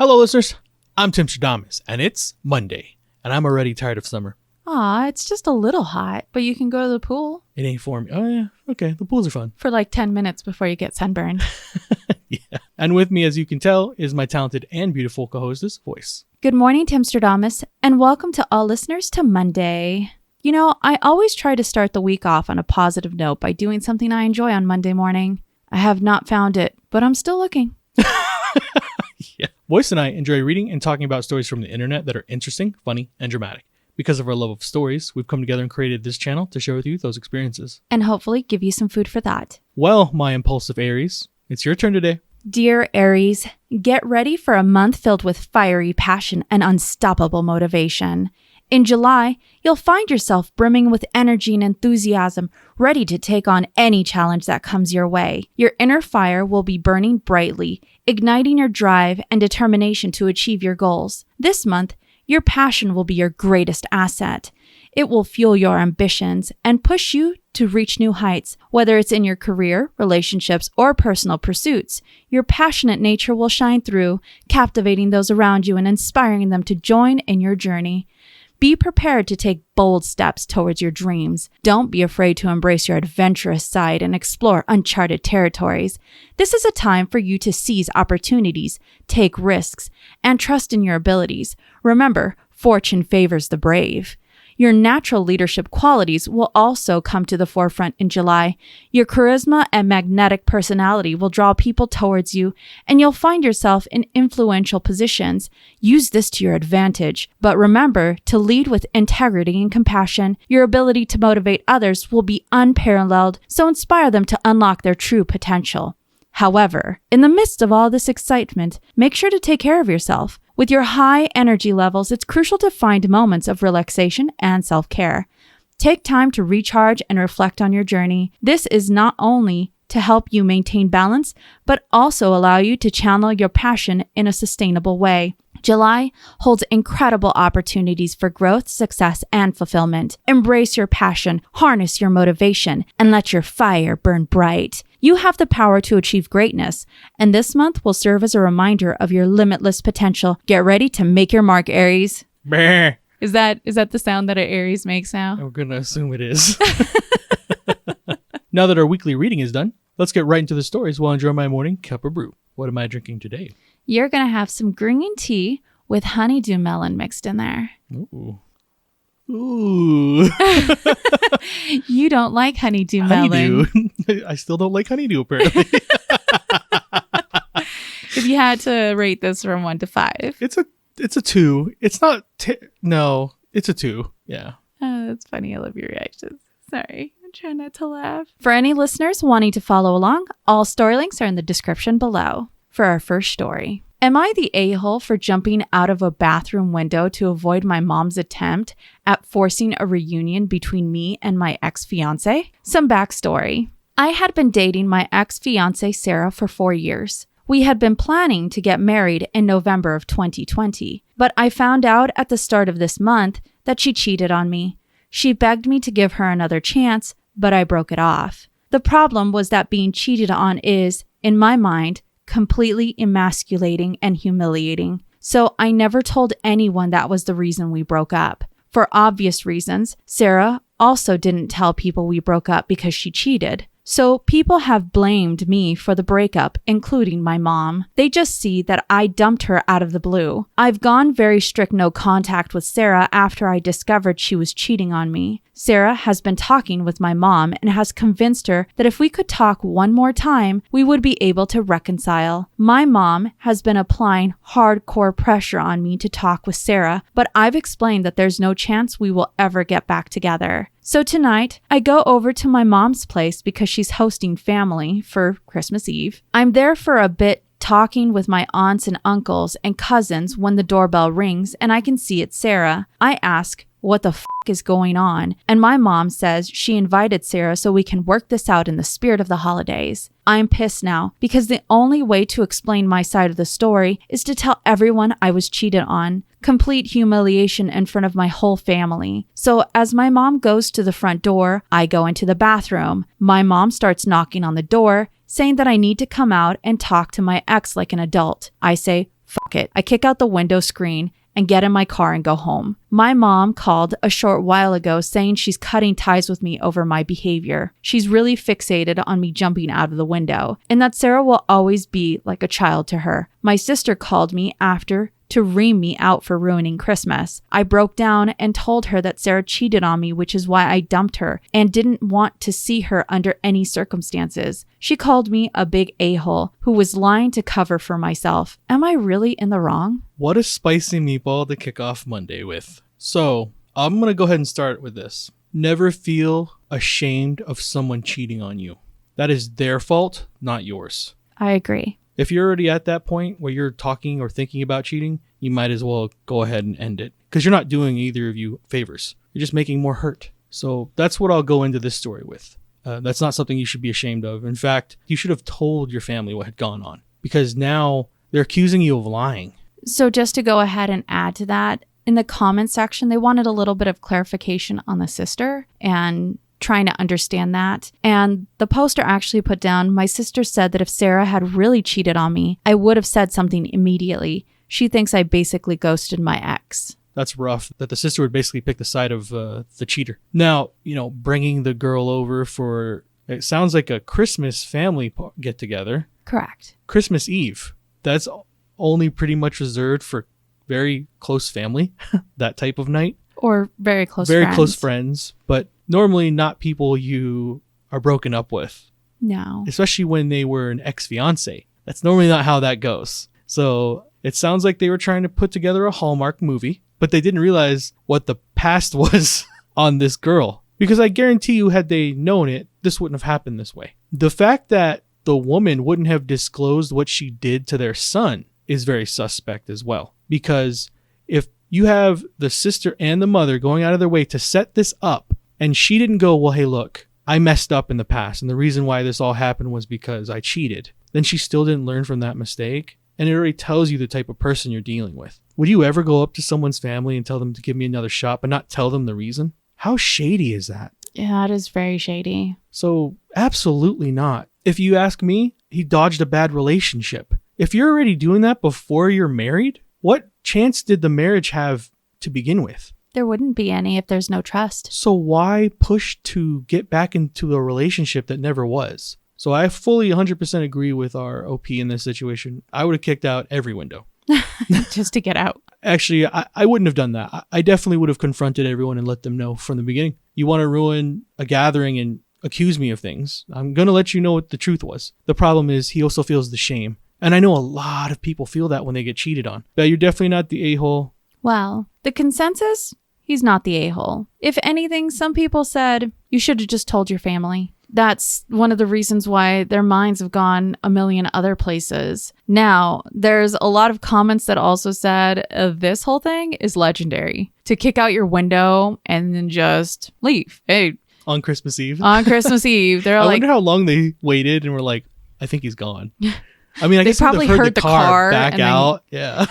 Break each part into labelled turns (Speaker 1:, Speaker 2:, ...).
Speaker 1: Hello, listeners. I'm Timstradamus, and it's Monday, and I'm already tired of summer.
Speaker 2: Aw, it's just a little hot, but you can go to the pool.
Speaker 1: It ain't for me. Oh, yeah. Okay. The pools are fun.
Speaker 2: For like 10 minutes before you get sunburned.
Speaker 1: Yeah. And with me, as you can tell, is my talented and beautiful co-hostess, Voyse.
Speaker 2: Good morning, Timstradamus, and welcome to all listeners to Monday. You know, I always try to start the week off on a positive note by doing something I enjoy on Monday morning. I have not found it, but I'm still looking.
Speaker 1: Yeah. Voyse and I enjoy reading and talking about stories from the internet that are interesting, funny, and dramatic. Because of our love of stories, we've come together and created this channel to share with you those experiences.
Speaker 2: And hopefully give you some food for thought.
Speaker 1: Well, my impulsive Aries, it's your turn today.
Speaker 2: Dear Aries, get ready for a month filled with fiery passion and unstoppable motivation. In July, you'll find yourself brimming with energy and enthusiasm, ready to take on any challenge that comes your way. Your inner fire will be burning brightly, igniting your drive and determination to achieve your goals. This month, your passion will be your greatest asset. It will fuel your ambitions and push you to reach new heights. Whether it's in your career, relationships, or personal pursuits, your passionate nature will shine through, captivating those around you and inspiring them to join in your journey. Be prepared to take bold steps towards your dreams. Don't be afraid to embrace your adventurous side and explore uncharted territories. This is a time for you to seize opportunities, take risks, and trust in your abilities. Remember, fortune favors the brave. Your natural leadership qualities will also come to the forefront in July. Your charisma and magnetic personality will draw people towards you, and you'll find yourself in influential positions. Use this to your advantage, but remember to lead with integrity and compassion. Your ability to motivate others will be unparalleled, so inspire them to unlock their true potential. However, in the midst of all this excitement, make sure to take care of yourself. With your high energy levels, it's crucial to find moments of relaxation and self-care. Take time to recharge and reflect on your journey. This is not only to help you maintain balance, but also allow you to channel your passion in a sustainable way. July holds incredible opportunities for growth, success, and fulfillment. Embrace your passion, harness your motivation, and let your fire burn bright. You have the power to achieve greatness, and this month will serve as a reminder of your limitless potential. Get ready to make your mark, Aries.
Speaker 1: Brr.
Speaker 2: Is that the sound that an Aries makes now?
Speaker 1: We're going to assume it is. Now that our weekly reading is done, let's get right into the stories while I enjoy my morning cup of brew. What am I drinking today?
Speaker 2: You're going to have some green tea with honeydew melon mixed in there.
Speaker 1: Ooh. Ooh.
Speaker 2: You don't like honeydew melon.
Speaker 1: I still don't like honeydew, apparently.
Speaker 2: If you had to rate this from 1 to 5.
Speaker 1: It's a 2. It's not, no, it's a 2. Yeah.
Speaker 2: Oh, that's funny. I love your reactions. Sorry. I'm trying not to laugh. For any listeners wanting to follow along, all story links are in the description below. For our first story. Am I the a-hole for jumping out of a bathroom window to avoid my mom's attempt at forcing a reunion between me and my ex-fiancé? Some backstory. I had been dating my ex-fiancé Sarah for 4 years. We had been planning to get married in November of 2020, but I found out at the start of this month that she cheated on me. She begged me to give her another chance, but I broke it off. The problem was that being cheated on is, in my mind, completely emasculating and humiliating. So I never told anyone that was the reason we broke up. For obvious reasons, Sarah also didn't tell people we broke up because she cheated. So people have blamed me for the breakup, including my mom. They just see that I dumped her out of the blue. I've gone very strict no contact with Sarah after I discovered she was cheating on me. Sarah has been talking with my mom and has convinced her that if we could talk one more time, we would be able to reconcile. My mom has been applying hardcore pressure on me to talk with Sarah, but I've explained that there's no chance we will ever get back together. So tonight, I go over to my mom's place because she's hosting family for Christmas Eve. I'm there for a bit talking with my aunts and uncles and cousins when the doorbell rings and I can see it's Sarah. I ask, what the f*** is going on? And my mom says she invited Sarah so we can work this out in the spirit of the holidays. I'm pissed now because the only way to explain my side of the story is to tell everyone I was cheated on. Complete humiliation in front of my whole family. So as my mom goes to the front door, I go into the bathroom. My mom starts knocking on the door, saying that I need to come out and talk to my ex like an adult. I say, Fuck it. I kick out the window screen and get in my car and go home. My mom called a short while ago saying she's cutting ties with me over my behavior. She's really fixated on me jumping out of the window and that Sarah will always be like a child to her. My sister called me after to ream me out for ruining Christmas. I broke down and told her that Sarah cheated on me, which is why I dumped her and didn't want to see her under any circumstances. She called me a big a-hole who was lying to cover for myself. Am I really in the wrong?
Speaker 1: What a spicy meatball to kick off Monday with. So, I'm going to go ahead and start with this. Never feel ashamed of someone cheating on you. That is their fault, not yours.
Speaker 2: I agree.
Speaker 1: If you're already at that point where you're talking or thinking about cheating, you might as well go ahead and end it because you're not doing either of you favors. You're just making more hurt. So that's what I'll go into this story with. That's not something you should be ashamed of. In fact, you should have told your family what had gone on because now they're accusing you of lying.
Speaker 2: So just to go ahead and add to that, in the comment section, they wanted a little bit of clarification on the sister and trying to understand that. And the poster actually put down, my sister said that if Sarah had really cheated on me, I would have said something immediately. She thinks I basically ghosted my ex.
Speaker 1: That's rough that the sister would basically pick the side of the cheater. Now, bringing the girl over for, it sounds like a Christmas family get together.
Speaker 2: Correct.
Speaker 1: Christmas Eve. That's only pretty much reserved for very close family, that type of night.
Speaker 2: Or very close
Speaker 1: friends, but normally not people you are broken up with.
Speaker 2: No.
Speaker 1: Especially when they were an ex-fiancé. That's normally not how that goes. So it sounds like they were trying to put together a Hallmark movie, but they didn't realize what the past was on this girl. Because I guarantee you, had they known it, this wouldn't have happened this way. The fact that the woman wouldn't have disclosed what she did to their son is very suspect as well. Because if you have the sister and the mother going out of their way to set this up, and she didn't go, well, hey, look, I messed up in the past, and the reason why this all happened was because I cheated. Then she still didn't learn from that mistake, and it already tells you the type of person you're dealing with. Would you ever go up to someone's family and tell them to give me another shot, but not tell them the reason? How shady is that?
Speaker 2: Yeah, it is very shady.
Speaker 1: So absolutely not. If you ask me, he dodged a bad relationship. If you're already doing that before you're married, what chance did the marriage have to begin with?
Speaker 2: There wouldn't be any if there's no trust.
Speaker 1: So why push to get back into a relationship that never was? So I fully 100% agree with our OP in this situation. I would have kicked out every window.
Speaker 2: Just to get out.
Speaker 1: Actually, I wouldn't have done that. I definitely would have confronted everyone and let them know from the beginning. You want to ruin a gathering and accuse me of things. I'm going to let you know what the truth was. The problem is he also feels the shame. And I know a lot of people feel that when they get cheated on. But you're definitely not the a-hole.
Speaker 2: Well, the consensus, he's not the a-hole. If anything, some people said, you should have just told your family. That's one of the reasons why their minds have gone a million other places. Now, there's a lot of comments that also said this whole thing is legendary. To kick out your window and then just leave. Hey.
Speaker 1: On Christmas Eve?
Speaker 2: On Christmas Eve. They're
Speaker 1: I
Speaker 2: like,
Speaker 1: wonder how long they waited and were like, I think he's gone. I mean, I guess
Speaker 2: they probably
Speaker 1: heard the car back
Speaker 2: and
Speaker 1: out. Yeah.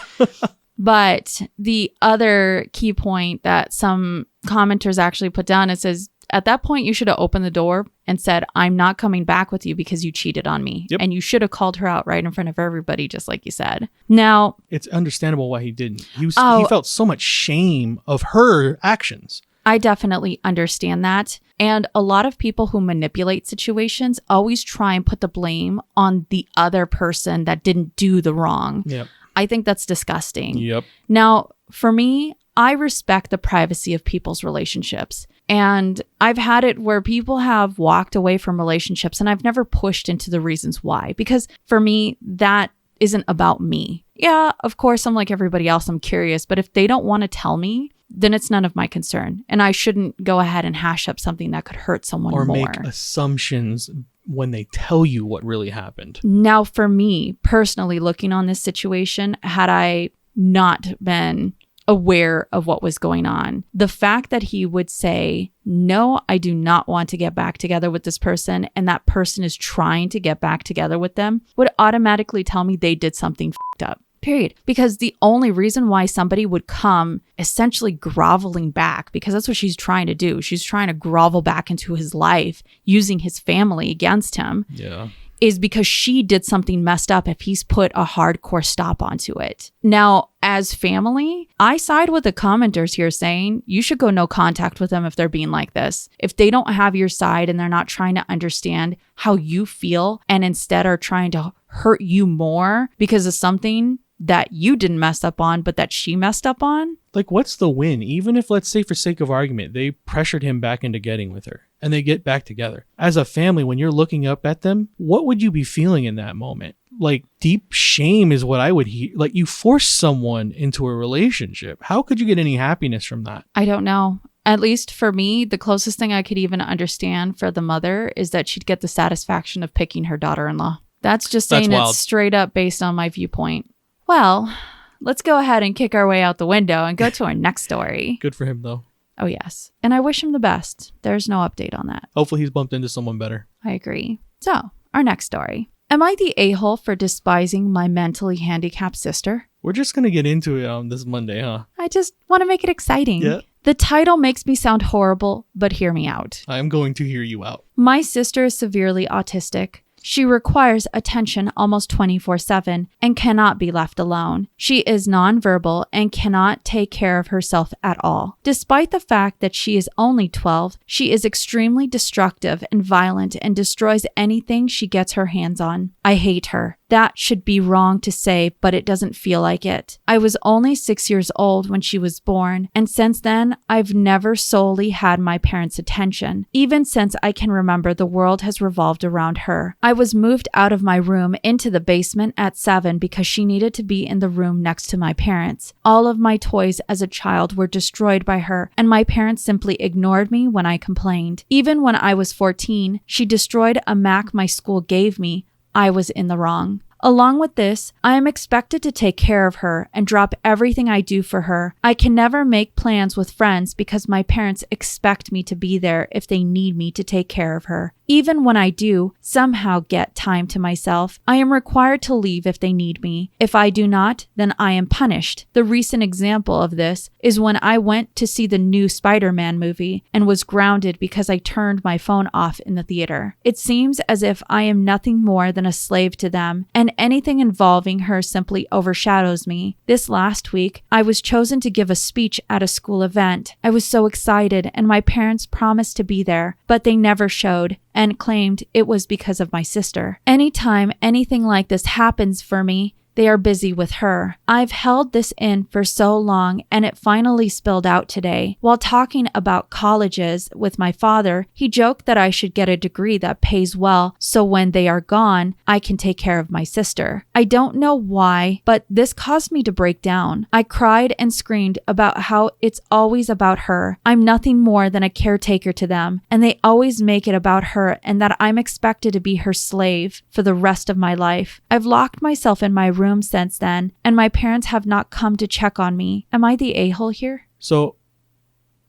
Speaker 2: But the other key point that some commenters actually put down, it says, at that point, you should have opened the door and said, I'm not coming back with you because you cheated on me.
Speaker 1: Yep.
Speaker 2: And you should have called her out right in front of everybody, just like you said. Now,
Speaker 1: it's understandable why he didn't. He felt so much shame of her actions.
Speaker 2: I definitely understand that. And a lot of people who manipulate situations always try and put the blame on the other person that didn't do the wrong.
Speaker 1: Yep.
Speaker 2: I think that's disgusting.
Speaker 1: Yep.
Speaker 2: Now, for me, I respect the privacy of people's relationships. And I've had it where people have walked away from relationships and I've never pushed into the reasons why. Because for me, that isn't about me. Yeah, of course, I'm like everybody else. I'm curious. But if they don't want to tell me, then it's none of my concern. And I shouldn't go ahead and hash up something that could hurt someone more.
Speaker 1: Or make assumptions when they tell you what really happened.
Speaker 2: Now, for me, personally, looking on this situation, had I not been aware of what was going on, the fact that he would say, no, I do not want to get back together with this person, and that person is trying to get back together with them, would automatically tell me they did something fucked up. Period. Because the only reason why somebody would come essentially groveling back, because that's what she's trying to do. She's trying to grovel back into his life using his family against him.
Speaker 1: Yeah.
Speaker 2: is because she did something messed up if he's put a hardcore stop onto it. Now, as family, I side with the commenters here saying you should go no contact with them if they're being like this. If they don't have your side and they're not trying to understand how you feel and instead are trying to hurt you more because of something that you didn't mess up on, but that she messed up on.
Speaker 1: Like, what's the win? Even if, let's say for sake of argument, they pressured him back into getting with her and they get back together. As a family, when you're looking up at them, what would you be feeling in that moment? Like, deep shame is what I would hear. Like, you force someone into a relationship. How could you get any happiness from that?
Speaker 2: I don't know. At least for me, the closest thing I could even understand for the mother is that she'd get the satisfaction of picking her daughter-in-law. That's just saying it's straight up based on my viewpoint. Well, let's go ahead and kick our way out the window and go to our next story.
Speaker 1: Good for him, though.
Speaker 2: Oh, yes. And I wish him the best. There's no update on that.
Speaker 1: Hopefully he's bumped into someone better.
Speaker 2: I agree. So, our next story. Am I the a-hole for despising my mentally handicapped sister?
Speaker 1: We're just going to get into it on this Monday, huh?
Speaker 2: I just want to make it exciting.
Speaker 1: Yeah.
Speaker 2: The title makes me sound horrible, but hear me out.
Speaker 1: I'm going to hear you out.
Speaker 2: My sister is severely autistic. She requires attention almost 24/7 and cannot be left alone. She is nonverbal and cannot take care of herself at all. Despite the fact that she is only 12, she is extremely destructive and violent and destroys anything she gets her hands on. I hate her. That should be wrong to say, but it doesn't feel like it. I was only 6 years old when she was born, and since then, I've never solely had my parents' attention. Even since I can remember, the world has revolved around her. I was moved out of my room into the basement at 7 because she needed to be in the room next to my parents. All of my toys as a child were destroyed by her, and my parents simply ignored me when I complained. Even when I was 14, she destroyed a Mac my school gave me. I was in the wrong. Along with this, I am expected to take care of her and drop everything I do for her. I can never make plans with friends because my parents expect me to be there if they need me to take care of her. Even when I do somehow get time to myself, I am required to leave if they need me. If I do not, then I am punished. The recent example of this is when I went to see the new Spider-Man movie and was grounded because I turned my phone off in the theater. It seems as if I am nothing more than a slave to them, and anything involving her simply overshadows me. This last week, I was chosen to give a speech at a school event. I was so excited, and my parents promised to be there, but they never showed and claimed it was because of my sister. Anytime anything like this happens for me, they are busy with her. I've held this in for so long, and it finally spilled out today. While talking about colleges with my father, he joked that I should get a degree that pays well so when they are gone, I can take care of my sister. I don't know why, but this caused me to break down. I cried and screamed about how it's always about her. I'm nothing more than a caretaker to them, and they always make it about her and that I'm expected to be her slave for the rest of my life. I've locked myself in my room since then, and my parents have not come to check on me. Am I the a-hole here?
Speaker 1: So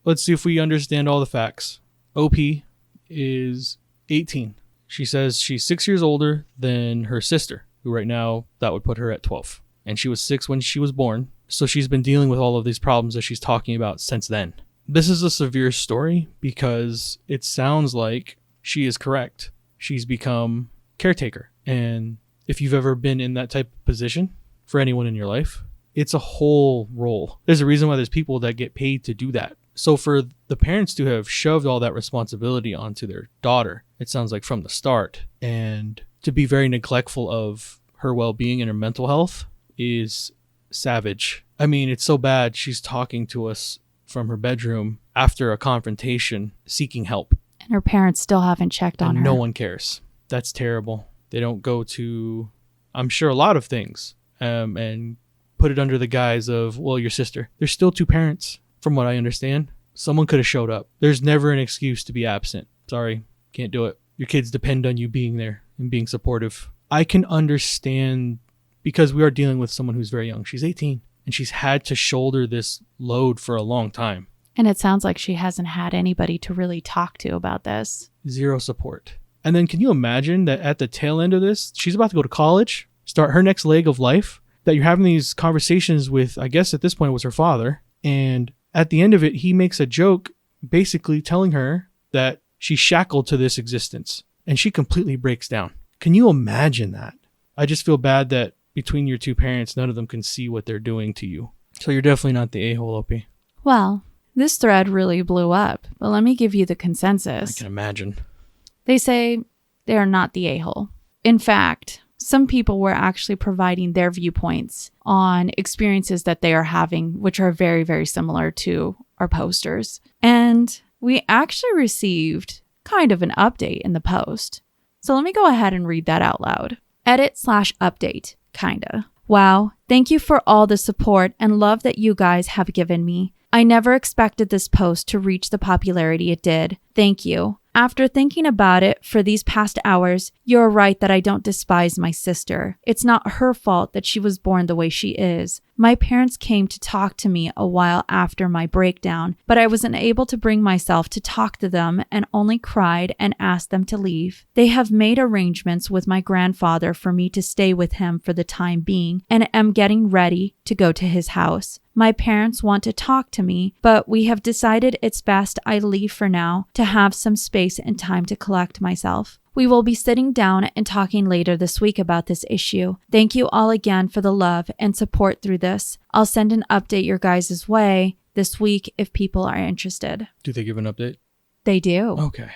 Speaker 1: let's see if we understand all the facts. OP is 18. She says she's 6 years older than her sister, who right now that would put her at 12. And she was 6 when she was born. So she's been dealing with all of these problems that she's talking about since then. This is a severe story because it sounds like she is correct. She's become caretaker. And if you've ever been in that type of position for anyone in your life, it's a whole role. There's a reason why there's people that get paid to do that. So for the parents to have shoved all that responsibility onto their daughter, it sounds like from the start, and to be very neglectful of her well-being and her mental health is savage. I mean, it's so bad. She's talking to us from her bedroom after a confrontation, seeking help.
Speaker 2: And her parents still haven't checked on her.
Speaker 1: No one cares. That's terrible. They don't go to, I'm sure, a lot of things and put it under the guise of, well, your sister. There's still two parents, from what I understand. Someone could have showed up. There's never an excuse to be absent. Sorry, can't do it. Your kids depend on you being there and being supportive. I can understand because we are dealing with someone who's very young. She's 18 and she's had to shoulder this load for a long time.
Speaker 2: And it sounds like she hasn't had anybody to really talk to about this.
Speaker 1: Zero support. And then can you imagine that at the tail end of this, she's about to go to college, start her next leg of life, that you're having these conversations with, I guess at this point it was her father. And at the end of it, he makes a joke basically telling her that she's shackled to this existence. And she completely breaks down. Can you imagine that? I just feel bad that between your two parents, none of them can see what they're doing to you. So you're definitely not the a-hole, Opie.
Speaker 2: Well, this thread really blew up, but let me give you the
Speaker 1: I
Speaker 2: consensus.
Speaker 1: can imagine.
Speaker 2: They say they are not the a-hole. In fact, some people were actually providing their viewpoints on experiences that they are having, which are very, very similar to our posters. And we actually received kind of an update in the post. So let me go ahead and read that out loud. Edit/update, kinda. Wow, thank you for all the support and love that you guys have given me. I never expected this post to reach the popularity it did. Thank you. After thinking about it for these past hours, you're right that I don't despise my sister. It's not her fault that she was born the way she is. My parents came to talk to me a while after my breakdown, but I wasn't able to bring myself to talk to them and only cried and asked them to leave. They have made arrangements with my grandfather for me to stay with him for the time being and am getting ready to go to his house. My parents want to talk to me, but we have decided it's best I leave for now to have some space and time to collect myself. We will be sitting down and talking later this week about this issue. Thank you all again for the love and support through this. I'll send an update your guys' way this week if people are interested.
Speaker 1: Do they give an update?
Speaker 2: They do.
Speaker 1: Okay,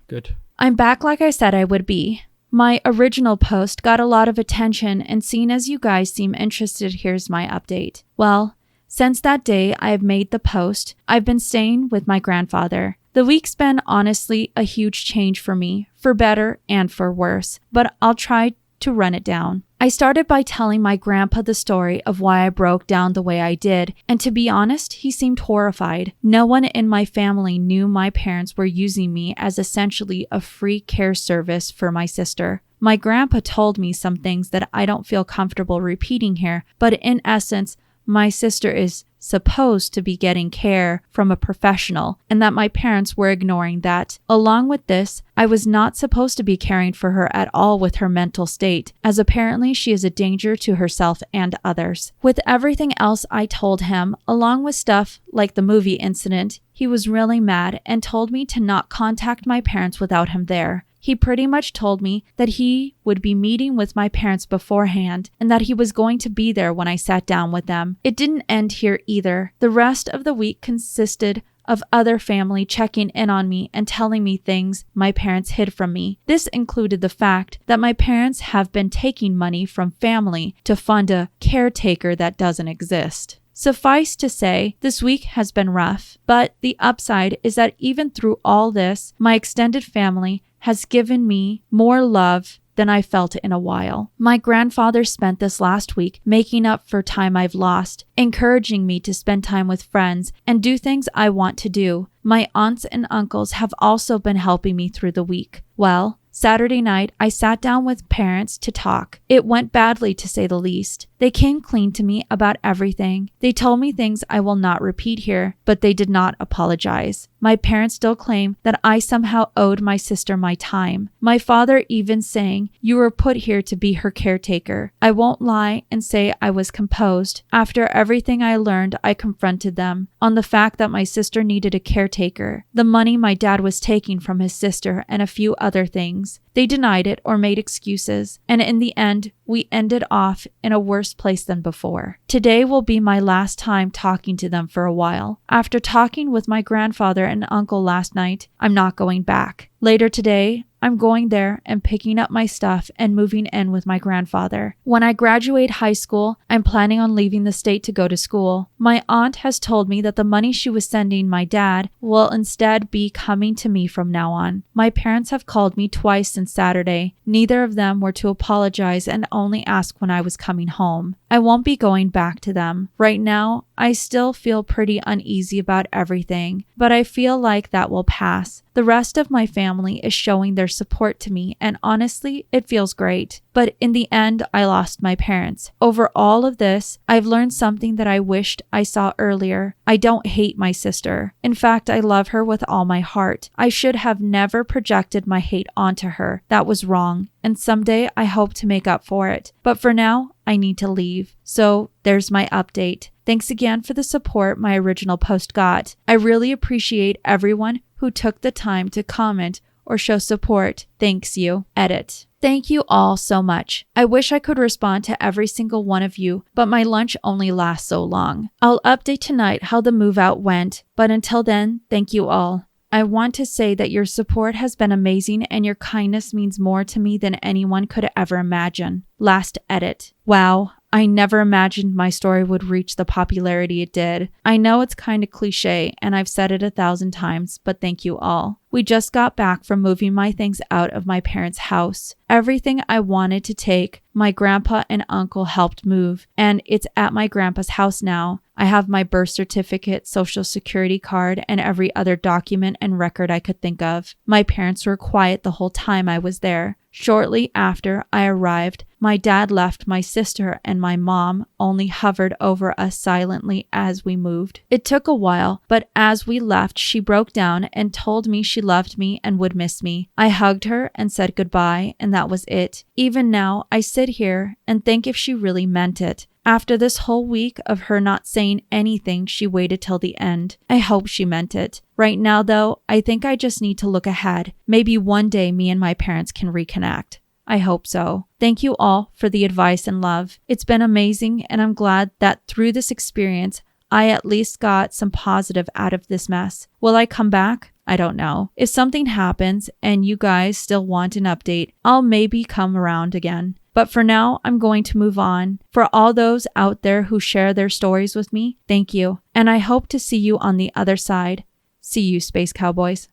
Speaker 1: good.
Speaker 2: I'm back like I said I would be. My original post got a lot of attention, and seeing as you guys seem interested, here's my update. Well, since that day I have made the post, I've been staying with my grandfather. The week's been honestly a huge change for me, for better and for worse, but I'll try to run it down. I started by telling my grandpa the story of why I broke down the way I did, and to be honest, he seemed horrified. No one in my family knew my parents were using me as essentially a free care service for my sister. My grandpa told me some things that I don't feel comfortable repeating here, but in essence, my sister is supposed to be getting care from a professional, and that my parents were ignoring that. Along with this, I was not supposed to be caring for her at all with her mental state, as apparently she is a danger to herself and others. With everything else I told him, along with stuff like the movie incident, he was really mad and told me to not contact my parents without him there. He pretty much told me that he would be meeting with my parents beforehand and that he was going to be there when I sat down with them. It didn't end here either. The rest of the week consisted of other family checking in on me and telling me things my parents hid from me. This included the fact that my parents have been taking money from family to fund a caretaker that doesn't exist. Suffice to say, this week has been rough, but the upside is that even through all this, my extended family has given me more love than I felt in a while. My grandfather spent this last week making up for time I've lost, encouraging me to spend time with friends and do things I want to do. My aunts and uncles have also been helping me through the week. Well, Saturday night, I sat down with parents to talk. It went badly, to say the least. They came clean to me about everything. They told me things I will not repeat here, but they did not apologize. My parents still claim that I somehow owed my sister my time. My father even saying, "You were put here to be her caretaker." I won't lie and say I was composed. After everything I learned, I confronted them on the fact that my sister needed a caretaker, the money my dad was taking from his sister, and a few other things. They denied it or made excuses, and in the end, we ended off in a worse place than before. Today will be my last time talking to them for a while. After talking with my grandfather and uncle last night, I'm not going back. Later today, I'm going there and picking up my stuff and moving in with my grandfather. When I graduate high school, I'm planning on leaving the state to go to school. My aunt has told me that the money she was sending my dad will instead be coming to me from now on. My parents have called me twice since Saturday. Neither of them were to apologize and only ask when I was coming home. I won't be going back to them. Right now, I still feel pretty uneasy about everything, but I feel like that will pass. The rest of my family is showing their support to me, and honestly, it feels great. But in the end, I lost my parents. Over all of this, I've learned something that I wished I saw earlier. I don't hate my sister. In fact, I love her with all my heart. I should have never projected my hate onto her. That was wrong, and someday I hope to make up for it. But for now, I need to leave. So there's my update. Thanks again for the support my original post got. I really appreciate everyone who took the time to comment or show support. Thanks you. Edit. Thank you all so much. I wish I could respond to every single one of you, but my lunch only lasts so long. I'll update tonight how the move out went, but until then, thank you all. I want to say that your support has been amazing and your kindness means more to me than anyone could ever imagine. Last edit. Wow. I never imagined my story would reach the popularity it did. I know it's kind of cliche and I've said it 1,000 times, but thank you all. We just got back from moving my things out of my parents' house. Everything I wanted to take, my grandpa and uncle helped move, and it's at my grandpa's house now. I have my birth certificate, social security card, and every other document and record I could think of. My parents were quiet the whole time I was there. Shortly after I arrived, my dad left my sister and my mom only hovered over us silently as we moved. It took a while, but as we left, she broke down and told me she loved me and would miss me. I hugged her and said goodbye, and that was it. Even now, I sit here and think if she really meant it. After this whole week of her not saying anything, she waited till the end. I hope she meant it. Right now, though, I think I just need to look ahead. Maybe one day me and my parents can reconnect. I hope so. Thank you all for the advice and love. It's been amazing, and I'm glad that through this experience, I at least got some positive out of this mess. Will I come back? I don't know. If something happens and you guys still want an update, I'll maybe come around again. But for now, I'm going to move on. For all those out there who share their stories with me, thank you. And I hope to see you on the other side. See you, Space Cowboys.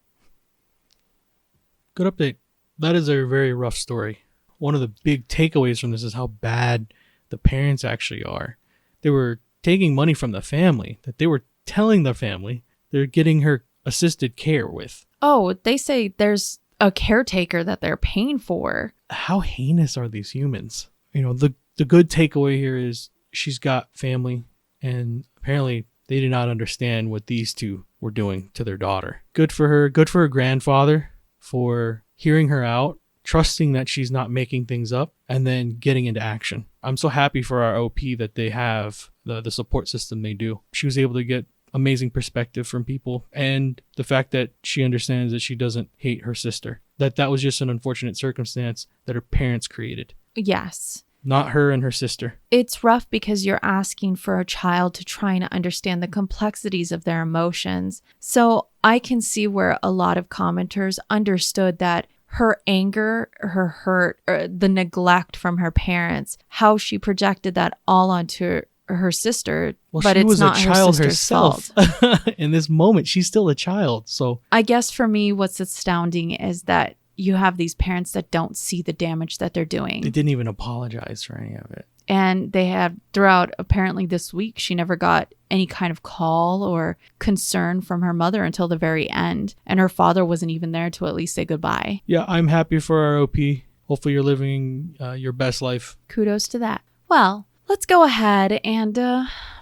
Speaker 1: Good update. That is a very rough story. One of the big takeaways from this is how bad the parents actually are. They were taking money from the family that they were telling the family they're getting her assisted care with.
Speaker 2: Oh, they say there's a caretaker that they're paying for.
Speaker 1: How heinous are these humans? You know, the good takeaway here is she's got family, and apparently they did not understand what these two were doing to their daughter. Good for her. Good for her grandfather for hearing her out, trusting that she's not making things up, and then getting into action. I'm so happy for our OP that they have the support system they do. She was able to get amazing perspective from people, and the fact that she understands that she doesn't hate her sister, that was just an unfortunate circumstance that her parents created.
Speaker 2: Yes.
Speaker 1: Not her and her sister.
Speaker 2: It's rough because you're asking for a child to try and understand the complexities of their emotions. So I can see where a lot of commenters understood that her anger, her hurt, or the neglect from her parents, how she projected that all onto her sister,
Speaker 1: well,
Speaker 2: but it's not her sister's fault.
Speaker 1: In this moment, she's still a child. So
Speaker 2: I guess for me, what's astounding is that you have these parents that don't see the damage that they're doing.
Speaker 1: They didn't even apologize for any of it.
Speaker 2: And they have throughout, apparently this week, she never got any kind of call or concern from her mother until the very end. And her father wasn't even there to at least say goodbye.
Speaker 1: Yeah, I'm happy for our OP. Hopefully you're living your best life.
Speaker 2: Kudos to that. Well, let's go ahead and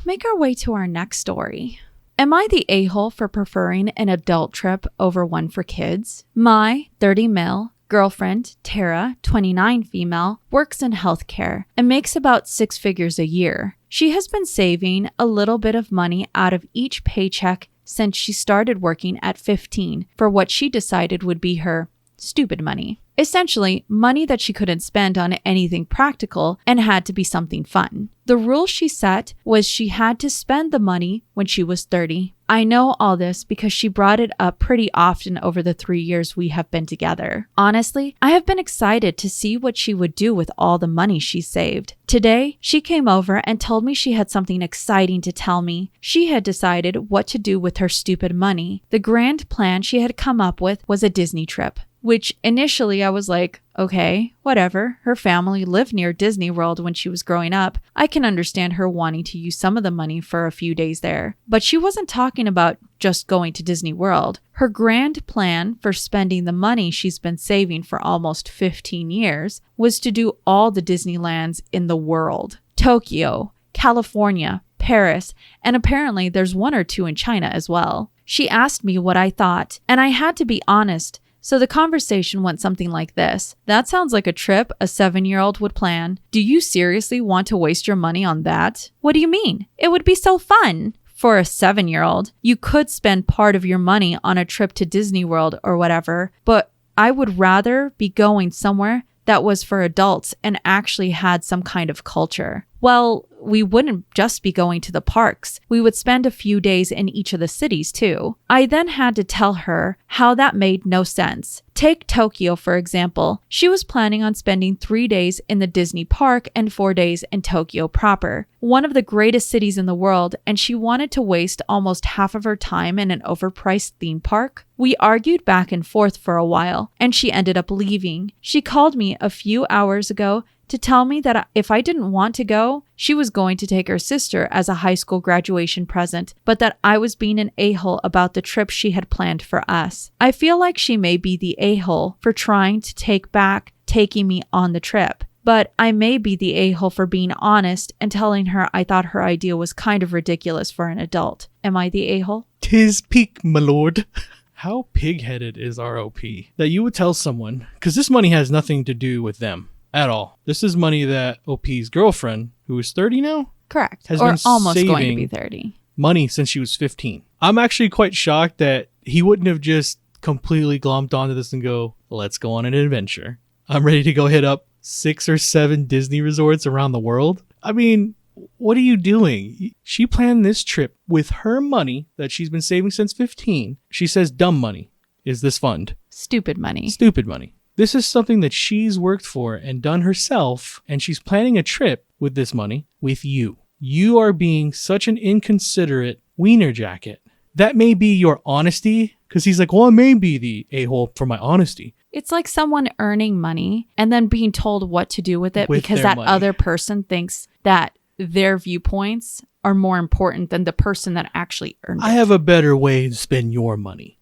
Speaker 2: make our way to our next story. Am I the a-hole for preferring an adult trip over one for kids? My 30 male girlfriend, Tara, 29 female, works in healthcare and makes about 6 figures a year. She has been saving a little bit of money out of each paycheck since she started working at 15 for what she decided would be her stupid money. Essentially, money that she couldn't spend on anything practical and had to be something fun. The rule she set was she had to spend the money when she was 30. I know all this because she brought it up pretty often over the 3 years we have been together. Honestly, I have been excited to see what she would do with all the money she saved. Today, she came over and told me she had something exciting to tell me. She had decided what to do with her stupid money. The grand plan she had come up with was a Disney trip, which initially I was like, okay, whatever. Her family lived near Disney World when she was growing up. I can understand her wanting to use some of the money for a few days there. But she wasn't talking about just going to Disney World. Her grand plan for spending the money she's been saving for almost 15 years was to do all the Disneylands in the world. Tokyo, California, Paris, and apparently there's 1 or 2 in China as well. She asked me what I thought, and I had to be honest. So the conversation went something like this. That sounds like a trip a 7-year-old would plan. Do you seriously want to waste your money on that? What do you mean? It would be so fun. For a 7-year-old, you could spend part of your money on a trip to Disney World or whatever, but I would rather be going somewhere that was for adults and actually had some kind of culture. Well, we wouldn't just be going to the parks. We would spend a few days in each of the cities too. I then had to tell her how that made no sense. Take Tokyo, for example. She was planning on spending 3 days in the Disney park and 4 days in Tokyo proper, one of the greatest cities in the world, and she wanted to waste almost half of her time in an overpriced theme park. We argued back and forth for a while, and she ended up leaving. She called me a few hours ago to tell me that if I didn't want to go, she was going to take her sister as a high school graduation present, but that I was being an a-hole about the trip she had planned for us. I feel like she may be the a-hole for trying to take back taking me on the trip, but I may be the a-hole for being honest and telling her I thought her idea was kind of ridiculous for an adult. Am I the a-hole?
Speaker 1: 'Tis peak, my lord. How pig-headed is our OP that you would tell someone, because this money has nothing to do with them at all. This is money that OP's girlfriend, who is 30 now,
Speaker 2: correct,
Speaker 1: has
Speaker 2: or
Speaker 1: been
Speaker 2: almost
Speaker 1: saving
Speaker 2: going to be 30.
Speaker 1: Money since she was 15. I'm actually quite shocked that he wouldn't have just completely glommed onto this and go, let's go on an adventure. I'm ready to go hit up 6 or 7 Disney resorts around the world. I mean, what are you doing? She planned this trip with her money that she's been saving since 15. She says dumb money is this fund.
Speaker 2: Stupid money.
Speaker 1: Stupid money. This is something that she's worked for and done herself, and she's planning a trip with this money with you. You are being such an inconsiderate wiener jacket. That may be your honesty, because he's like, well, I may be the a-hole for my honesty.
Speaker 2: It's like someone earning money and then being told what to do with it because
Speaker 1: their
Speaker 2: that
Speaker 1: money.
Speaker 2: other person thinks that their viewpoints are more important than the person that actually earned it.
Speaker 1: I have a better way to spend your money.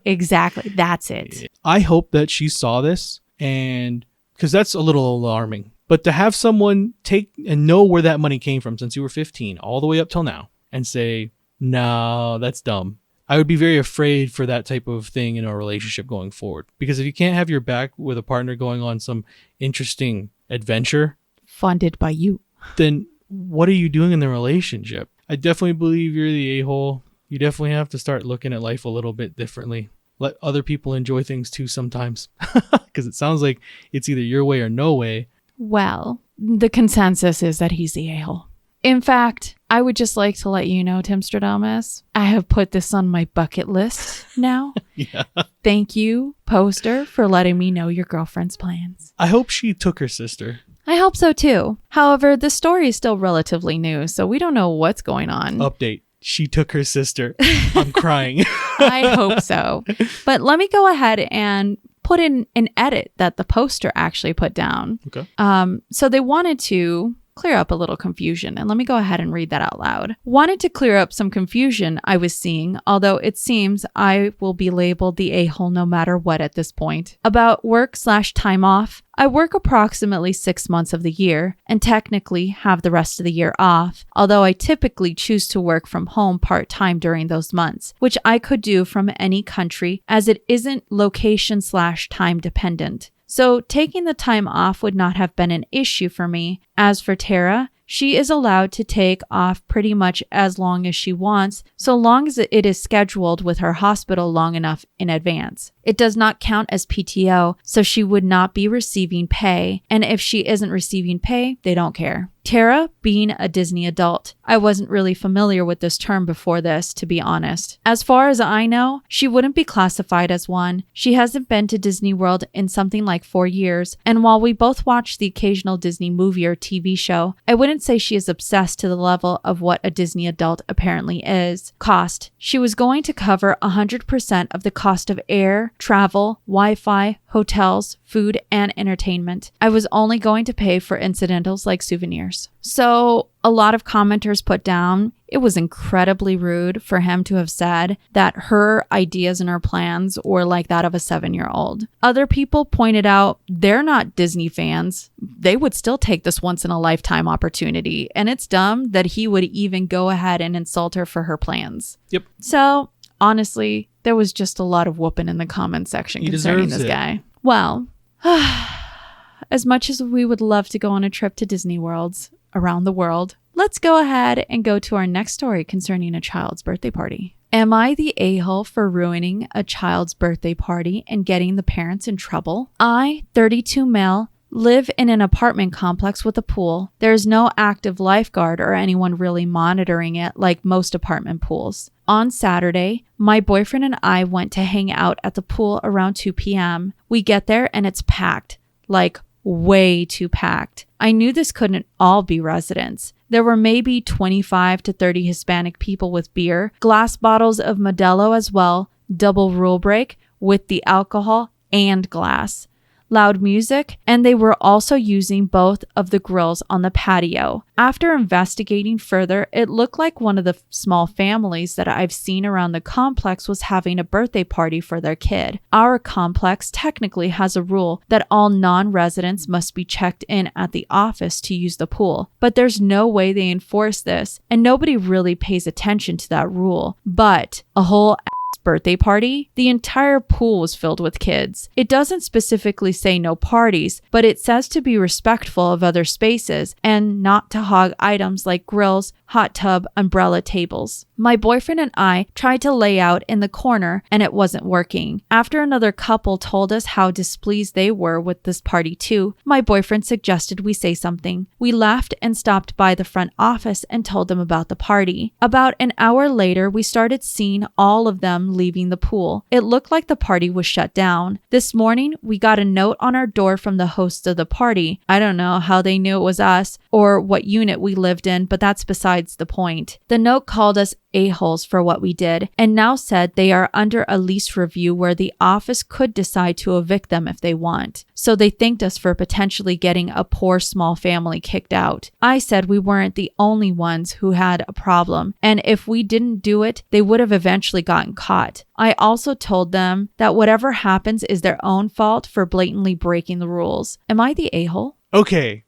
Speaker 2: Exactly. That's it.
Speaker 1: I hope that she saw this, and because that's a little alarming. But to have someone take and know where that money came from since you were 15 all the way up till now and say, no, that's dumb. I would be very afraid for that type of thing in a relationship going forward. Because if you can't have your back with a partner going on some interesting adventure
Speaker 2: Funded by you.
Speaker 1: then what are you doing in the relationship? I definitely believe you're the a-hole. You definitely have to start looking at life a little bit differently. Let other people enjoy things too sometimes. Because it sounds like it's either your way or no way.
Speaker 2: Well, the consensus is that he's the a-hole. In fact, I would just like to let you know, Timstradamus, I have put this on my bucket list now.
Speaker 1: Yeah.
Speaker 2: Thank you, poster, for letting me know your girlfriend's plans.
Speaker 1: I hope she took her sister.
Speaker 2: I hope so too. However, the story is still relatively new, so we don't know what's going on.
Speaker 1: Update. She took her sister. I'm crying.
Speaker 2: I hope so. But let me go ahead and put in an edit that the poster actually put down.
Speaker 1: Okay.
Speaker 2: So they wanted to clear up a little confusion, and let me go ahead and read that out loud. Wanted to clear up some confusion I was seeing, although it seems I will be labeled the a-hole no matter what at this point. About work/time off. I work approximately 6 months of the year and technically have the rest of the year off, although I typically choose to work from home part-time during those months, which I could do from any country as it isn't location/time dependent. So taking the time off would not have been an issue for me. As for Tara, she is allowed to take off pretty much as long as she wants, so long as it is scheduled with her hospital long enough in advance. It does not count as PTO, so she would not be receiving pay, and if she isn't receiving pay, they don't care. Tara, being a Disney adult, I wasn't really familiar with this term before this, to be honest. As far as I know, she wouldn't be classified as one. She hasn't been to Disney World in something like 4 years, and while we both watch the occasional Disney movie or TV show, I wouldn't say she is obsessed to the level of what a Disney adult apparently is. Cost. She was going to cover 100% of the cost of air, travel, Wi-Fi, hotels, food, and entertainment. I was only going to pay for incidentals like souvenirs. So a lot of commenters put down it was incredibly rude for him to have said that her ideas and her plans were like that of a 7-year-old. Other people pointed out they're not Disney fans. They would still take this once in a lifetime opportunity. And it's dumb that he would even go ahead and insult her for her plans.
Speaker 1: Yep.
Speaker 2: So honestly, there was just a lot of whooping in the comment section concerning this guy. Well, as much as we would love to go on a trip to Disney Worlds around the world, let's go ahead and go to our next story concerning a child's birthday party. Am I the a-hole for ruining a child's birthday party and getting the parents in trouble? I, 32 male, live in an apartment complex with a pool. There's no active lifeguard or anyone really monitoring it like most apartment pools. On Saturday, my boyfriend and I went to hang out at the pool around 2 p.m. We get there and it's packed, like way too packed. I knew this couldn't all be residents. There were maybe 25 to 30 Hispanic people with beer, glass bottles of Modelo as well, double rule break with the alcohol and glass, loud music, and they were also using both of the grills on the patio. After investigating further, it looked like one of the small families that I've seen around the complex was having a birthday party for their kid. Our complex technically has a rule that all non-residents must be checked in at the office to use the pool, but there's no way they enforce this, and nobody really pays attention to that rule. But a whole birthday party, the entire pool was filled with kids. It doesn't specifically say no parties, but it says to be respectful of other spaces and not to hog items like grills, hot tub, umbrella tables. My boyfriend and I tried to lay out in the corner and it wasn't working. After another couple told us how displeased they were with this party too, my boyfriend suggested we say something. We left and stopped by the front office and told them about the party. About an hour later, we started seeing all of them leaving the pool. It looked like the party was shut down. This morning, we got a note on our door from the host of the party. I don't know how they knew it was us or what unit we lived in, but that's besides the point. The note called us a-holes for what we did and now said they are under a lease review where the office could decide to evict them if they want. So they thanked us for potentially getting a poor small family kicked out. I said we weren't the only ones who had a problem, and if we didn't do it, they would have eventually gotten caught. I also told them that whatever happens is their own fault for blatantly breaking the rules. Am I the a-hole?
Speaker 1: Okay,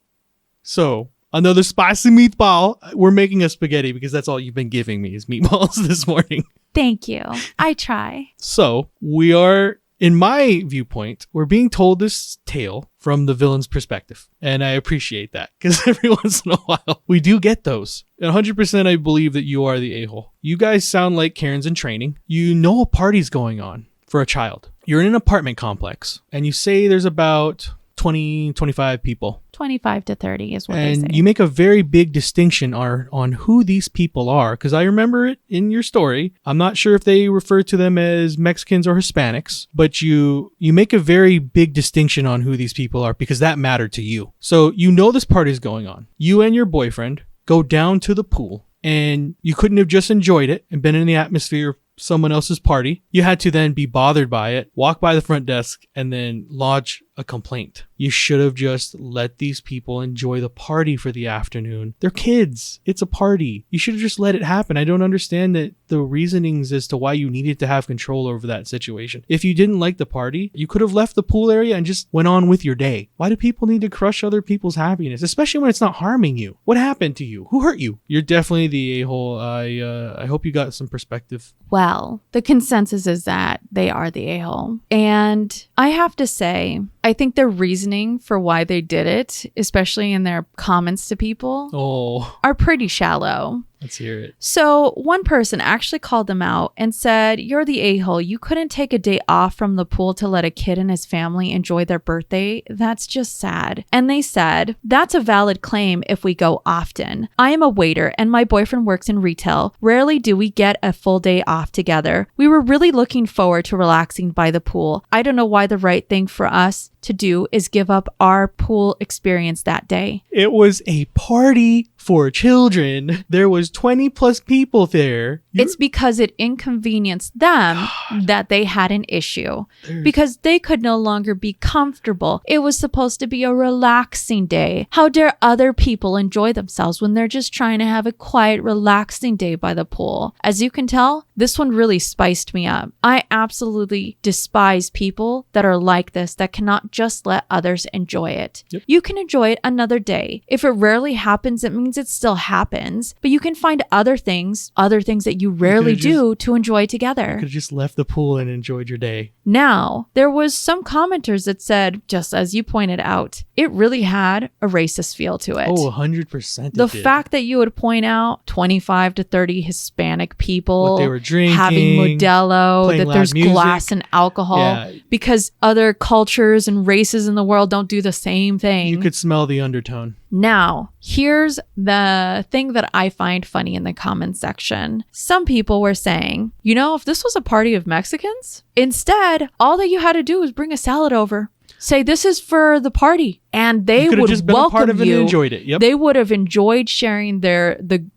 Speaker 1: so another spicy meatball. We're making a spaghetti because that's all you've been giving me is meatballs this morning.
Speaker 2: Thank you. I try.
Speaker 1: So we are, in my viewpoint, we're being told this tale from the villain's perspective. And I appreciate that because every once in a while we do get those. 100% I believe that you are the a-hole. You guys sound like Karen's in training. You know a party's going on for a child. You're in an apartment complex and you say there's about 20, 25 people.
Speaker 2: 25 to 30 is what they say.
Speaker 1: And you make a very big distinction on who these people are, because I remember it in your story. I'm not sure if they refer to them as Mexicans or Hispanics, but you make a very big distinction on who these people are because that mattered to you. So you know this party's going on. You and your boyfriend go down to the pool and you couldn't have just enjoyed it and been in the atmosphere of someone else's party. You had to then be bothered by it, walk by the front desk, and then lodge a complaint. You should have just let these people enjoy the party for the afternoon. They're kids. It's a party. You should have just let it happen. I don't understand the reasonings as to why you needed to have control over that situation. If you didn't like the party, you could have left the pool area and just went on with your day. Why do people need to crush other people's happiness, especially when it's not harming you? What happened to you? Who hurt you? You're definitely the a-hole. I hope you got some perspective.
Speaker 2: Well, the consensus is that they are the a-hole. And I have to say, I think their reasoning for why they did it, especially in their comments to people, are pretty shallow.
Speaker 1: Let's hear it.
Speaker 2: So one person actually called them out and said, "You're the a-hole. You couldn't take a day off from the pool to let a kid and his family enjoy their birthday. That's just sad." And they said, "That's a valid claim if we go often. I am a waiter and my boyfriend works in retail. Rarely do we get a full day off together. We were really looking forward to relaxing by the pool. I don't know why the right thing for us to do is give up our pool experience that day."
Speaker 1: It was a party for children. There was 20 plus people there.
Speaker 2: It's because it inconvenienced them that they had an issue because they could no longer be comfortable. It was supposed to be a relaxing day. How dare other people enjoy themselves when they're just trying to have a quiet, relaxing day by the pool? As you can tell, this one really spiced me up. I absolutely despise people that are like this, that cannot just let others enjoy it. Yep. You can enjoy it another day. If it rarely happens, it means means it still happens, but you can find other things that you rarely do to enjoy together.
Speaker 1: You could have just left the pool and enjoyed your day.
Speaker 2: Now, there was some commenters that said, just as you pointed out, it really had a racist feel to it.
Speaker 1: Oh, 100%.
Speaker 2: The fact that you would point out 25 to 30 Hispanic people
Speaker 1: what they were drinking,
Speaker 2: having Modelo, that there's
Speaker 1: music.
Speaker 2: glass and alcohol, because other cultures and races in the world don't do the same thing.
Speaker 1: You could smell the undertone.
Speaker 2: Now, here's the thing that I find funny in the comments section. Some people were saying, if this was a party of Mexicans, instead, all that you had to do was bring a salad over. Say, this is for the party. And they would
Speaker 1: just been
Speaker 2: welcome
Speaker 1: a part of it
Speaker 2: you.
Speaker 1: And enjoyed it. Yep.
Speaker 2: They would have enjoyed sharing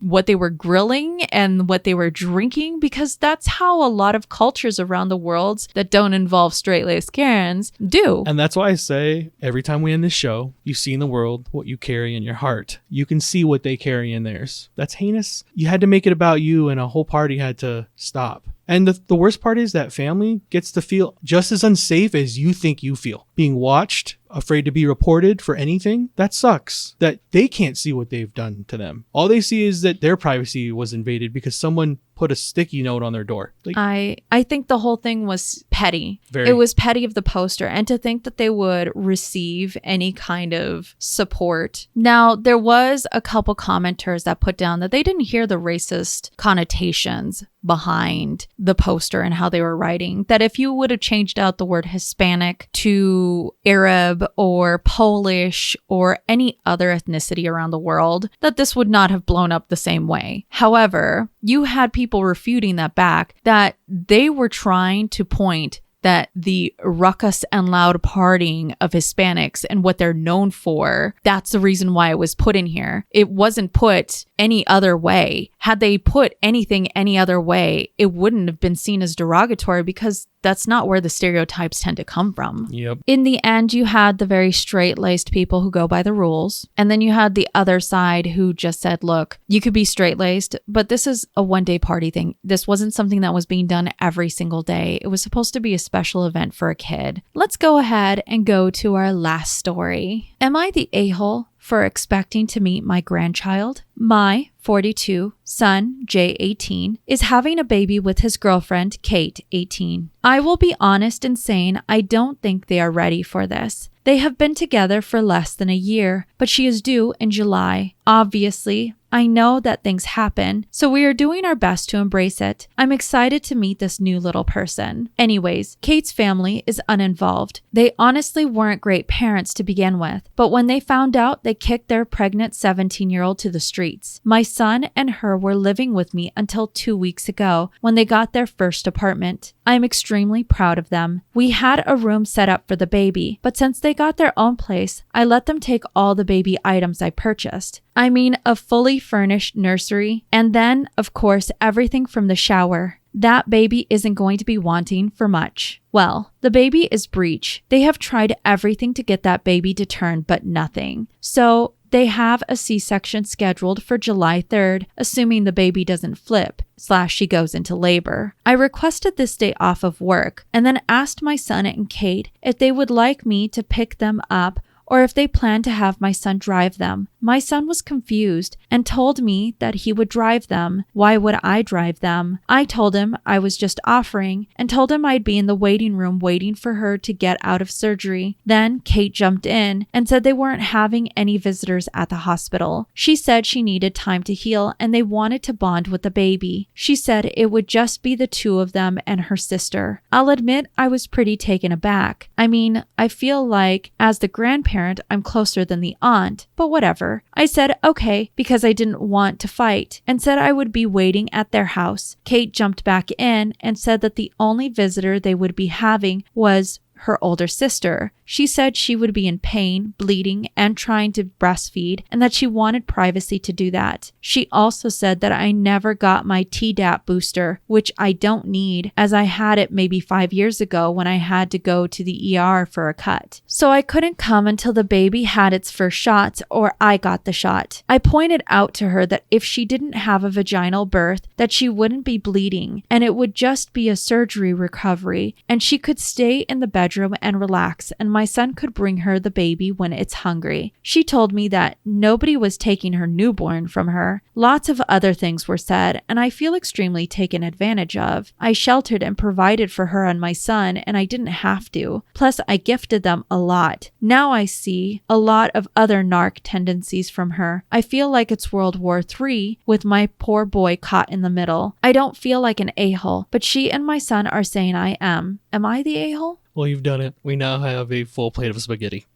Speaker 2: what they were grilling and what they were drinking, because that's how a lot of cultures around the world that don't involve straight-laced Karens do.
Speaker 1: And that's why I say every time we end this show, you see in the world what you carry in your heart. You can see what they carry in theirs. That's heinous. You had to make it about you, and a whole party had to stop. And the worst part is that family gets to feel just as unsafe as you think you feel. Being watched, afraid to be reported for anything, that sucks. That they can't see what they've done to them. All they see is that their privacy was invaded because someone put a sticky note on their door.
Speaker 2: I think the whole thing was petty.
Speaker 1: Very.
Speaker 2: It was petty of the poster, and to think that they would receive any kind of support. Now, there was a couple commenters that put down that they didn't hear the racist connotations behind the poster and how they were writing. That if you would have changed out the word Hispanic to Arab or Polish or any other ethnicity around the world, that this would not have blown up the same way. However, you had people refuting that back, that they were trying to point that the ruckus and loud partying of Hispanics and what they're known for, that's the reason why it was put in here. It wasn't put any other way. Had they put anything any other way, it wouldn't have been seen as derogatory, because that's not where the stereotypes tend to come from.
Speaker 1: Yep.
Speaker 2: In the end, you had the very straight-laced people who go by the rules. And then you had the other side who just said, look, you could be straight-laced, but this is a one-day party thing. This wasn't something that was being done every single day. It was supposed to be a special event for a kid. Let's go ahead and go to our last story. Am I the a-hole for expecting to meet my grandchild? My 42 son, Jay, 18, is having a baby with his girlfriend, Kate, 18. I will be honest in saying I don't think they are ready for this. They have been together for less than a year, but she is due in July. Obviously, I know that things happen, so we are doing our best to embrace it. I'm excited to meet this new little person. Anyways, Kate's family is uninvolved. They honestly weren't great parents to begin with, but when they found out, they kicked their pregnant 17-year-old to the streets. My son and her were living with me until 2 weeks ago when they got their first apartment. I'm extremely proud of them. We had a room set up for the baby, but since they got their own place, I let them take all the baby items I purchased. I mean, a fully furnished nursery, and then, of course, everything from the shower. That baby isn't going to be wanting for much. Well, the baby is breech. They have tried everything to get that baby to turn, but nothing. So they have a C-section scheduled for July 3rd, assuming the baby doesn't flip/she goes into labor. I requested this day off of work and then asked my son and Kate if they would like me to pick them up or if they plan to have my son drive them. My son was confused and told me that he would drive them. Why would I drive them? I told him I was just offering and told him I'd be in the waiting room waiting for her to get out of surgery. Then Kate jumped in and said they weren't having any visitors at the hospital. She said she needed time to heal and they wanted to bond with the baby. She said it would just be the two of them and her sister. I'll admit I was pretty taken aback. I mean, I feel like as the grandparent, I'm closer than the aunt, but whatever. I said okay because I didn't want to fight and said I would be waiting at their house. Kate jumped back in and said that the only visitor they would be having was her older sister. She said she would be in pain, bleeding, and trying to breastfeed, and that she wanted privacy to do that. She also said that I never got my Tdap booster, which I don't need, as I had it maybe 5 years ago when I had to go to the ER for a cut. So I couldn't come until the baby had its first shot, or I got the shot. I pointed out to her that if she didn't have a vaginal birth, that she wouldn't be bleeding, and it would just be a surgery recovery, and she could stay in the bedroom bedroom and relax, and my son could bring her the baby when it's hungry. She told me that nobody was taking her newborn from her. Lots of other things were said, and I feel extremely taken advantage of. I sheltered and provided for her and my son, and I didn't have to. Plus, I gifted them a lot. Now I see a lot of other narc tendencies from her. I feel like it's World War III with my poor boy caught in the middle. I don't feel like an a-hole, but she and my son are saying I am. Am I the a-hole?
Speaker 1: Well, you've done it. We now have a full plate of spaghetti.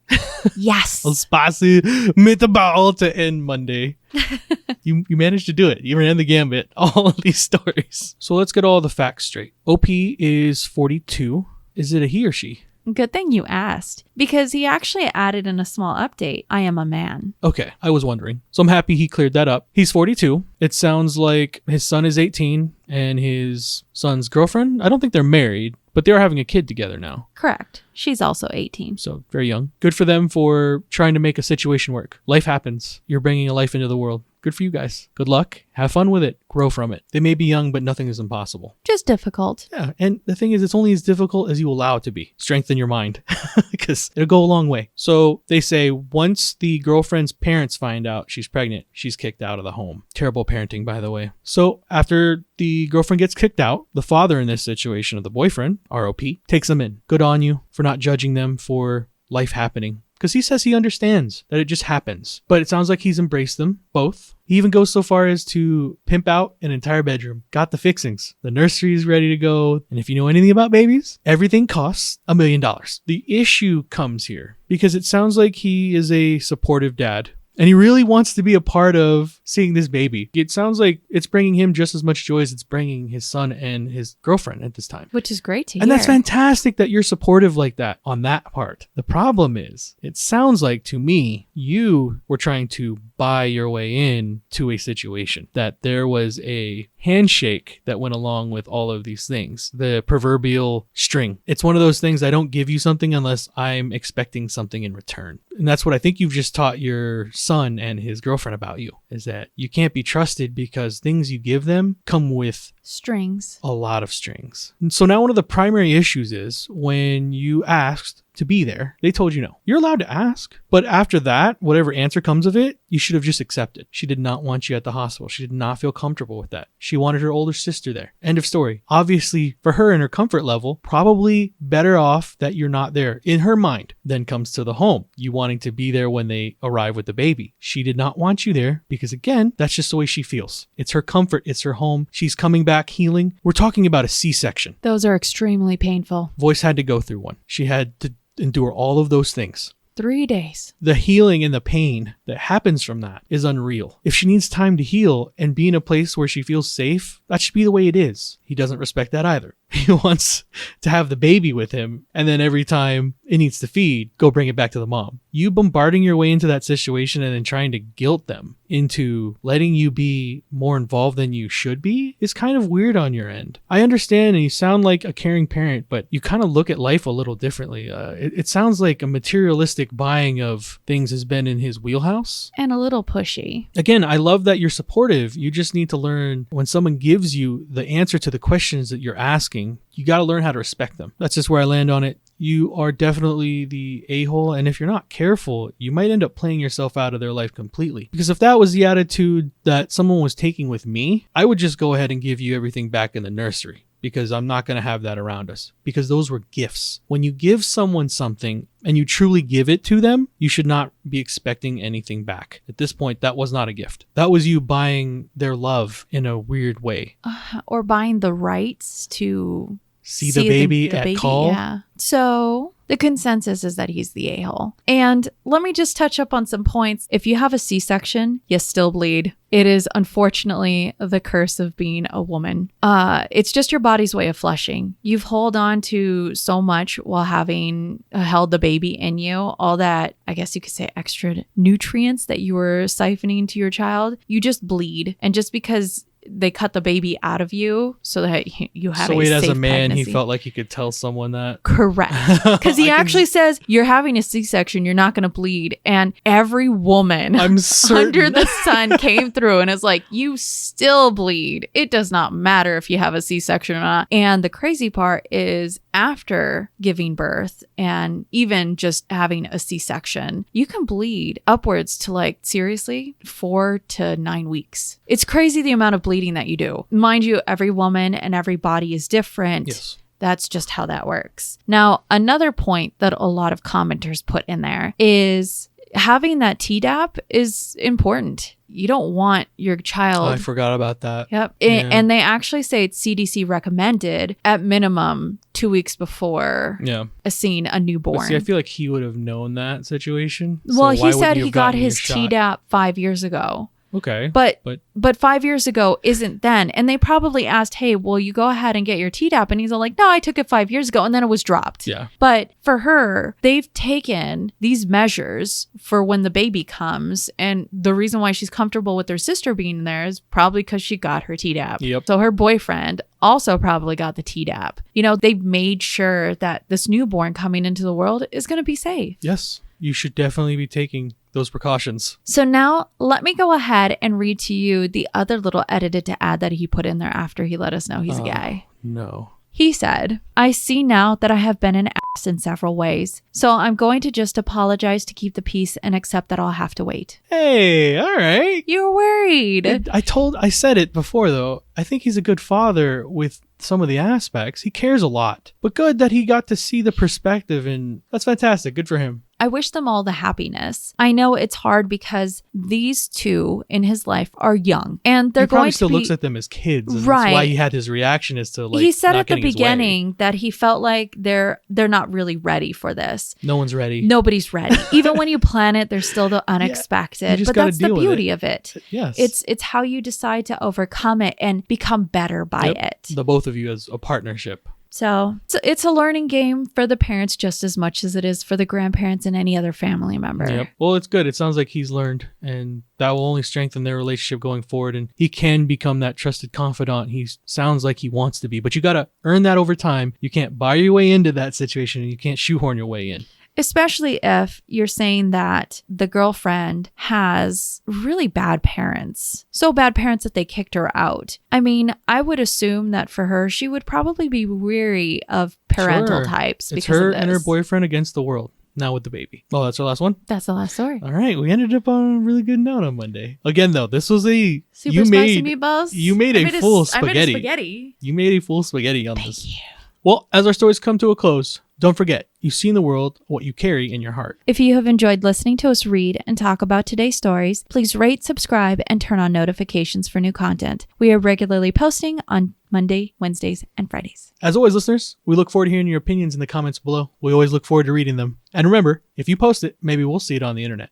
Speaker 2: Yes.
Speaker 1: Spicy meatball to end Monday. You managed to do it. You ran the gambit. All of these stories. So let's get all the facts straight. OP is 42. Is it a he or she?
Speaker 2: Good thing you asked, because he actually added in a small update, I am a man.
Speaker 1: Okay, I was wondering. So I'm happy he cleared that up. He's 42. It sounds like his son is 18 and his son's girlfriend, I don't think they're married, but they're having a kid together now.
Speaker 2: Correct. She's also 18.
Speaker 1: So very young. Good for them for trying to make a situation work. Life happens. You're bringing a life into the world. Good for you guys. Good luck. Have fun with it. Grow from it. They may be young, but nothing is impossible.
Speaker 2: Just difficult.
Speaker 1: Yeah. And the thing is, it's only as difficult as you allow it to be. Strengthen your mind because it'll go a long way. So they say once the girlfriend's parents find out she's pregnant, she's kicked out of the home. Terrible parenting, by the way. So after the girlfriend gets kicked out, the father in this situation of the boyfriend, ROP, takes them in. Good on you for not judging them for life happening. Because he says he understands that it just happens. But it sounds like he's embraced them both. He even goes so far as to pimp out an entire bedroom. Got the fixings. The nursery is ready to go. And if you know anything about babies, everything costs $1 million. The issue comes here because it sounds like he is a supportive dad. And he really wants to be a part of seeing this baby. It sounds like it's bringing him just as much joy as it's bringing his son and his girlfriend at this time.
Speaker 2: Which is great to hear.
Speaker 1: And that's fantastic that you're supportive like that on that part. The problem is, it sounds like to me, you were trying to buy your way in to a situation. That there was a handshake that went along with all of these things. The proverbial string. It's one of those things, I don't give you something unless I'm expecting something in return. And that's what I think you've just taught your son and his girlfriend about you, is that you can't be trusted because things you give them come with
Speaker 2: strings.
Speaker 1: A lot of strings. And so now one of the primary issues is when you asked to be there, they told you no. You're allowed to ask, but after that, whatever answer comes of it, you should have just accepted. She did not want you at the hospital. She did not feel comfortable with that. She wanted her older sister there. End of story. Obviously, for her and her comfort level, probably better off that you're not there in her mind. Then comes to the home, you wanting to be there when they arrive with the baby. She did not want you there because, again, that's just the way she feels. It's her comfort. It's her home. She's coming back healing. We're talking about a C-section.
Speaker 2: Those are extremely painful.
Speaker 1: Voyse had to go through one. She had to endure all of those things.
Speaker 2: 3 days.
Speaker 1: The healing and the pain that happens from that is unreal. If she needs time to heal and be in a place where she feels safe, that should be the way it is. He doesn't respect that either. He wants to have the baby with him, and then every time it needs to feed, go bring it back to the mom. You bombarding your way into that situation and then trying to guilt them into letting you be more involved than you should be is kind of weird on your end. I understand, and you sound like a caring parent, but you kind of look at life a little differently. It sounds like a materialistic buying of things has been in his wheelhouse.
Speaker 2: And a little pushy.
Speaker 1: Again, I love that you're supportive. You just need to learn when someone gives you the answer to the questions that you're asking, you got to learn how to respect them. That's just where I land on it. You are definitely the a-hole, and if you're not careful, you might end up playing yourself out of their life completely. Because if that was the attitude that someone was taking with me, I would just go ahead and give you everything back in the nursery, because I'm not going to have that around us, because those were gifts. When you give someone something and you truly give it to them, you should not be expecting anything back. At this point, that was not a gift. That was you buying their love in a weird way.
Speaker 2: Or buying the rights to
Speaker 1: see the baby
Speaker 2: the
Speaker 1: at
Speaker 2: baby,
Speaker 1: call.
Speaker 2: Yeah. So the consensus is that he's the a-hole. And let me just touch up on some points. If you have a C-section, you still bleed. It is unfortunately the curse of being a woman. It's just your body's way of flushing. You've held on to so much while having held the baby in you, all that, I guess you could say, extra nutrients that you were siphoning to your child. You just bleed. And just because they cut the baby out of you so that you have
Speaker 1: so
Speaker 2: a
Speaker 1: wait, as
Speaker 2: safe
Speaker 1: a man,
Speaker 2: pregnancy.
Speaker 1: he felt like he could tell someone that.
Speaker 2: Correct. Because he actually says, you're having a C-section, you're not going to bleed. And every woman
Speaker 1: I'm certain.
Speaker 2: under the sun came through and is like, you still bleed. It does not matter if you have a C-section or not. And the crazy part is after giving birth and even just having a C-section, you can bleed upwards to like, seriously, 4 to 9 weeks. It's crazy the amount of bleeding that you do. Mind you, every woman and every body is different.
Speaker 1: Yes.
Speaker 2: That's just how that works. Now, another point that a lot of commenters put in there is having that Tdap is important. You don't want your child.
Speaker 1: Oh, I forgot about that.
Speaker 2: Yep.
Speaker 1: Yeah.
Speaker 2: And they actually say it's CDC recommended at minimum 2 weeks before seeing a newborn.
Speaker 1: But see, I feel like he would have known that situation. So
Speaker 2: well,
Speaker 1: why
Speaker 2: he
Speaker 1: wouldn't
Speaker 2: said
Speaker 1: you
Speaker 2: he
Speaker 1: have
Speaker 2: got
Speaker 1: gotten your
Speaker 2: his
Speaker 1: shot?
Speaker 2: Tdap 5 years ago.
Speaker 1: Okay.
Speaker 2: But 5 years ago isn't then. And they probably asked, hey, will you go ahead and get your Tdap? And he's all like, no, I took it 5 years ago. And then it was dropped.
Speaker 1: Yeah.
Speaker 2: But for her, they've taken these measures for when the baby comes. And the reason why she's comfortable with her sister being there is probably because she got her Tdap.
Speaker 1: Yep.
Speaker 2: So her boyfriend also probably got the Tdap. You know, they've made sure that this newborn coming into the world is going to be safe.
Speaker 1: Yes. You should definitely be taking those precautions.
Speaker 2: So now let me go ahead and read to you the other little edited to add that he put in there after he let us know he's a guy.
Speaker 1: No.
Speaker 2: He said, I see now that I have been an ass in several ways, so I'm going to just apologize to keep the peace and accept that I'll have to wait.
Speaker 1: Hey, all right.
Speaker 2: You're worried.
Speaker 1: I said it before though. I think he's a good father with some of the aspects. He cares a lot. But good that he got to see the perspective, and that's fantastic. Good for him.
Speaker 2: I wish them all the happiness. I know it's hard because these two in his life are young and they're
Speaker 1: he probably
Speaker 2: going
Speaker 1: still
Speaker 2: to be,
Speaker 1: looks at them as kids. And
Speaker 2: right.
Speaker 1: That's why he had his reaction as to like
Speaker 2: he said
Speaker 1: not
Speaker 2: at the
Speaker 1: getting his way.
Speaker 2: beginning that he felt like they're not really ready for this.
Speaker 1: No one's ready.
Speaker 2: Nobody's ready. Even when you plan it, there's still the unexpected.
Speaker 1: just
Speaker 2: But
Speaker 1: gotta
Speaker 2: that's the
Speaker 1: deal with
Speaker 2: beauty of it.
Speaker 1: Yes.
Speaker 2: It's how you decide to overcome it and become better by it.
Speaker 1: The both of you as a partnership.
Speaker 2: So it's a learning game for the parents just as much as it is for the grandparents and any other family member.
Speaker 1: Yep. Well, it's good. It sounds like he's learned, and that will only strengthen their relationship going forward. And he can become that trusted confidant. He sounds like he wants to be, but you got to earn that over time. You can't buy your way into that situation, and you can't shoehorn your way in.
Speaker 2: Especially if you're saying that the girlfriend has really bad parents. So bad parents that they kicked her out. I mean, I would assume that for her, she would probably be weary of parental types
Speaker 1: It's
Speaker 2: because
Speaker 1: her
Speaker 2: of this.
Speaker 1: and her boyfriend against the world. Now with the baby. Oh, that's our last one?
Speaker 2: That's the last story.
Speaker 1: All right. We ended up on a really good note on Monday. Again, though, this was a...
Speaker 2: Super spicy meatballs.
Speaker 1: You made a full spaghetti.
Speaker 2: I made a spaghetti.
Speaker 1: You made a full spaghetti on this.
Speaker 2: Thank you.
Speaker 1: Well, as our stories come to a close, don't forget, you see in the world what you carry in your heart.
Speaker 2: If you have enjoyed listening to us read and talk about today's stories, please rate, subscribe, and turn on notifications for new content. We are regularly posting on Monday, Wednesdays, and Fridays.
Speaker 1: As always, listeners, we look forward to hearing your opinions in the comments below. We always look forward to reading them. And remember, if you post it, maybe we'll see it on the internet.